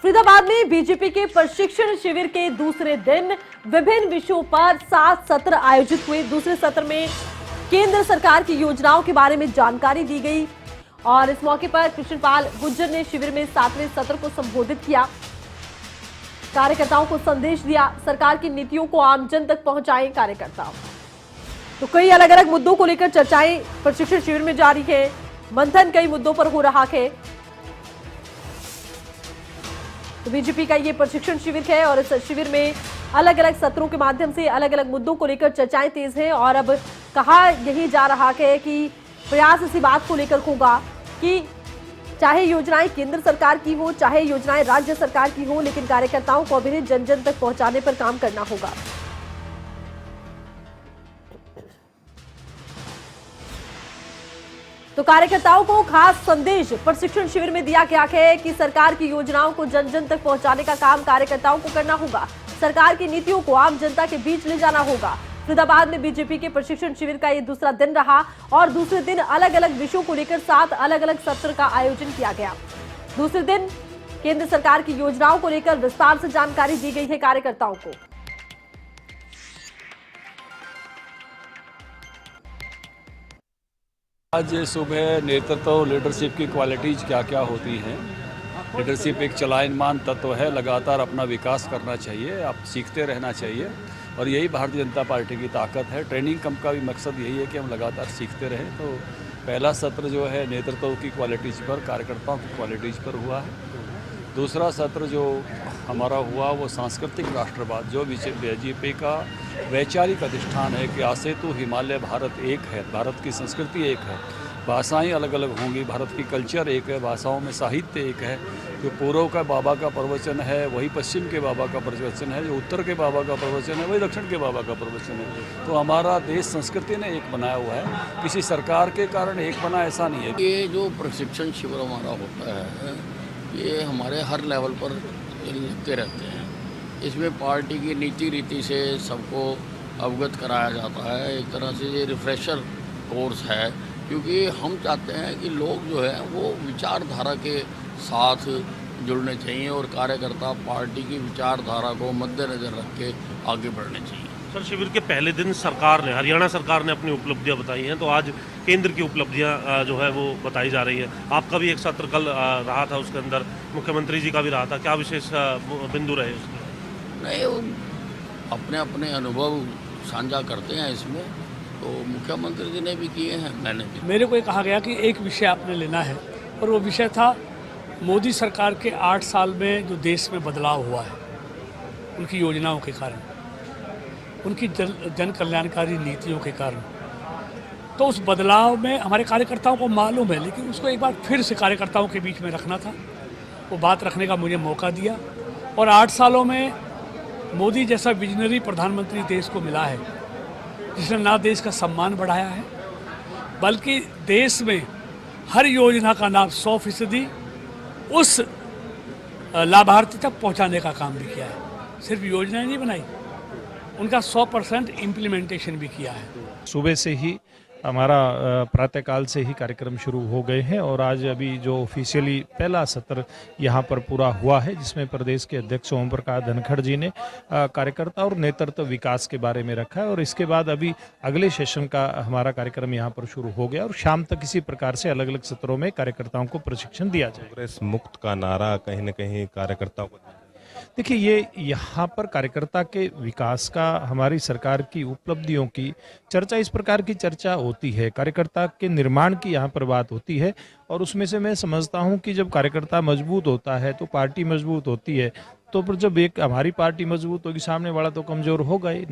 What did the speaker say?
फरीदाबाद में बीजेपी के प्रशिक्षण शिविर के दूसरे दिन विभिन्न विषयों पर 7 सत्र आयोजित हुए। दूसरे सत्र में केंद्र सरकार की योजनाओं के बारे में जानकारी दी गई और इस मौके पर कृष्णपाल गुर्जर ने शिविर में 7वें सत्र को संबोधित किया, कार्यकर्ताओं को संदेश दिया, सरकार की नीतियों को आमजन तक पहुंचाएं कार्यकर्ता। तो कई अलग अलग मुद्दों को लेकर चर्चाएं प्रशिक्षण शिविर में जारी है, मंथन कई मुद्दों पर हो रहा है। तो बीजेपी का ये प्रशिक्षण शिविर है और इस शिविर में अलग अलग सत्रों के माध्यम से अलग अलग मुद्दों को लेकर चर्चाएं तेज हैं और अब कहा यही जा रहा है कि प्रयास इसी बात को लेकर होगा कि चाहे योजनाएं केंद्र सरकार की हो, चाहे योजनाएं राज्य सरकार की हो, लेकिन कार्यकर्ताओं को अभी जन जन तक पहुंचाने पर काम करना होगा। तो कार्यकर्ताओं को खास संदेश प्रशिक्षण शिविर में दिया गया है कि सरकार की योजनाओं को जन जन तक पहुंचाने का काम कार्यकर्ताओं को करना होगा, सरकार की नीतियों को आम जनता के बीच ले जाना होगा। फरीदाबाद में बीजेपी के प्रशिक्षण शिविर का ये दूसरा दिन रहा और दूसरे दिन अलग अलग विषयों को लेकर 7 अलग अलग सत्र का आयोजन किया गया। दूसरे दिन केंद्र सरकार की योजनाओं को लेकर विस्तार से जानकारी दी गई है कार्यकर्ताओं को। आज सुबह नेतृत्व लीडरशिप की क्वालिटीज क्या क्या होती हैं। लीडरशिप एक चलायमान तत्व है, लगातार अपना विकास करना चाहिए, आप सीखते रहना चाहिए और यही भारतीय जनता पार्टी की ताकत है। ट्रेनिंग कैंप का भी मकसद यही है कि हम लगातार सीखते रहें। तो पहला सत्र जो है नेतृत्व की क्वालिटीज़ पर, कार्यकर्ताओं की क्वालिटीज़ पर हुआ है। दूसरा सत्र जो हमारा हुआ वो सांस्कृतिक राष्ट्रवाद, जो बीजेपी का वैचारिक अधिष्ठान है कि आज से तो हिमालय भारत एक है, भारत की संस्कृति एक है, भाषाएं अलग अलग होंगी, भारत की कल्चर एक है, भाषाओं में साहित्य एक है। जो पूर्व का बाबा का प्रवचन है वही पश्चिम के बाबा का प्रवचन है, जो उत्तर के बाबा का प्रवचन है वही दक्षिण के बाबा का प्रवचन है। तो हमारा देश संस्कृति ने एक बनाया हुआ है, किसी सरकार के कारण एक बना ऐसा नहीं है। ये जो प्रशिक्षण शिविर हमारा होता है ये हमारे हर लेवल पर लगते रहते हैं। इसमें पार्टी की नीति रीति से सबको अवगत कराया जाता है। एक तरह से ये रिफ्रेशर कोर्स है, क्योंकि हम चाहते हैं कि लोग जो है वो विचारधारा के साथ जुड़ने चाहिए और कार्यकर्ता पार्टी की विचारधारा को मद्देनज़र रख के आगे बढ़ने चाहिए। सर, शिविर के पहले दिन सरकार ने, हरियाणा सरकार ने अपनी उपलब्धियां बताई हैं, तो आज केंद्र की उपलब्धियां जो है वो बताई जा रही है। आपका भी एक सत्र कल रहा था, उसके अंदर मुख्यमंत्री जी का भी रहा था, क्या विशेष बिंदु रहे उसके? नहीं, वो अपने अपने अनुभव साझा करते हैं इसमें, तो मुख्यमंत्री जी ने भी किए हैं, मैंने भी। मेरे को ये कहा गया कि एक विषय आपने लेना है और वो विषय था मोदी सरकार के 8 साल में जो देश में बदलाव हुआ है उनकी योजनाओं के कारण, उनकी जन कल्याणकारी नीतियों के कारण। तो उस बदलाव में हमारे कार्यकर्ताओं को मालूम है, लेकिन उसको एक बार फिर से कार्यकर्ताओं के बीच में रखना था। वो बात रखने का मुझे मौका दिया और 8 सालों में मोदी जैसा विजनरी प्रधानमंत्री देश को मिला है, जिसने ना देश का सम्मान बढ़ाया है बल्कि देश में हर योजना का लाभ 100% उस लाभार्थी तक पहुंचाने का काम भी किया है। सिर्फ योजनाएं नहीं बनाई, उनका 100% इम्प्लीमेंटेशन भी किया है। सुबह से ही हमारा प्रातःकाल से ही कार्यक्रम शुरू हो गए हैं और आज अभी जो ऑफिशियली पहला सत्र यहाँ पर पूरा हुआ है, जिसमें प्रदेश के अध्यक्ष ओम प्रकाश धनखड़ जी ने कार्यकर्ता और नेतृत्व विकास के बारे में रखा है और इसके बाद अभी अगले सेशन का हमारा कार्यक्रम यहाँ पर शुरू हो गया और शाम तक इसी प्रकार से अलग अलग सत्रों में कार्यकर्ताओं को प्रशिक्षण दिया जाएगा। कांग्रेस मुक्त का नारा कहीं न कहीं कार्यकर्ताओं को, देखिए, ये यहाँ पर कार्यकर्ता के विकास का, हमारी सरकार की उपलब्धियों की चर्चा, इस प्रकार की चर्चा होती है, कार्यकर्ता के निर्माण की यहाँ पर बात होती है और उसमें से मैं समझता हूँ कि जब कार्यकर्ता मजबूत होता है तो पार्टी मजबूत होती है। तो फिर जब एक हमारी पार्टी मजबूत होगी, सामने वाला तो कमजोर होगा ही।